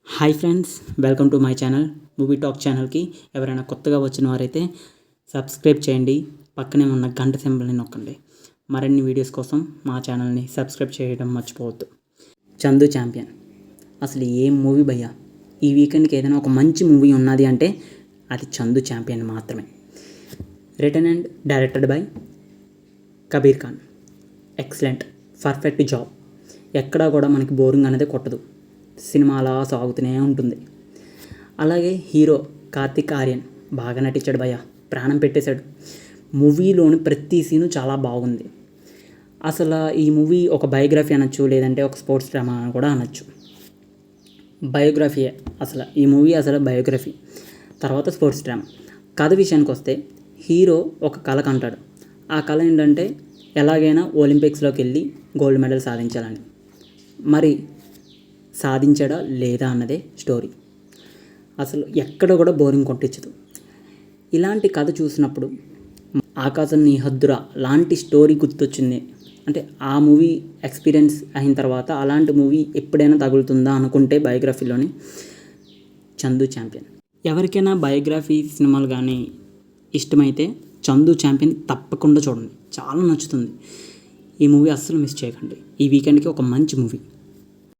Hi friends, welcome to my channel movie talk ఛానల్కి ఎవరైనా కొత్తగా వచ్చిన వారైతే సబ్స్క్రైబ్ చేయండి. పక్కనే ఉన్న గంట సింబల్ని నొక్కండి. మరిన్ని వీడియోస్ కోసం మా ఛానల్ని సబ్స్క్రైబ్ చేయడం మర్చిపోవద్దు. చందు ఛాంపియన్ అసలు ఏం మూవీ భయ్యా. ఈ వీకెండ్కి ఏదైనా ఒక మంచి మూవీ ఉన్నది అంటే అది చందు ఛాంపియన్ మాత్రమే. Written and directed by Kabir Khan. Excellent, perfect job. ఎక్కడా కూడా మనకి బోరింగ్ అనేది కొట్టదు. సినిమా అలా సాగుతూనే ఉంటుంది. అలాగే హీరో కార్తిక్ ఆర్యన్ బాగా నటించాడు భయ్య, ప్రాణం పెట్టేశాడు. మూవీలోని ప్రతి సీను చాలా బాగుంది. అసలు ఈ మూవీ ఒక బయోగ్రఫీ అనొచ్చు, లేదంటే ఒక స్పోర్ట్స్ డ్రామా అని కూడా అనొచ్చు. బయోగ్రఫీయే అసలు ఈ మూవీ, అసలు బయోగ్రఫీ తర్వాత స్పోర్ట్స్ డ్రామా. కథ విషయానికి వస్తే హీరో ఒక కళ కంటాడు. ఆ కళ ఏంటంటే ఎలాగైనా ఒలింపిక్స్లోకి వెళ్ళి గోల్డ్ మెడల్ సాధించాలని. మరి సాధించాడా లేదా అన్నదే స్టోరీ. అసలు ఎక్కడ కూడా బోరింగ్ కొట్టించదు. ఇలాంటి కథ చూసినప్పుడు ఆకాశం నీ హద్దురా లాంటి స్టోరీ గుర్తొచ్చింది. అంటే ఆ మూవీ ఎక్స్పీరియన్స్ అయిన తర్వాత అలాంటి మూవీ ఎప్పుడైనా తగులుతుందా అనుకుంటే బయోగ్రఫీలోని చందు ఛాంపియన్. ఎవరికైనా బయోగ్రఫీ సినిమాలు కానీ ఇష్టమైతే చందు ఛాంపియన్ తప్పకుండా చూడండి, చాలా నచ్చుతుంది. ఈ మూవీ అస్సలు మిస్ చేయకండి. ఈ వీకెండ్కి ఒక మంచి మూవీ.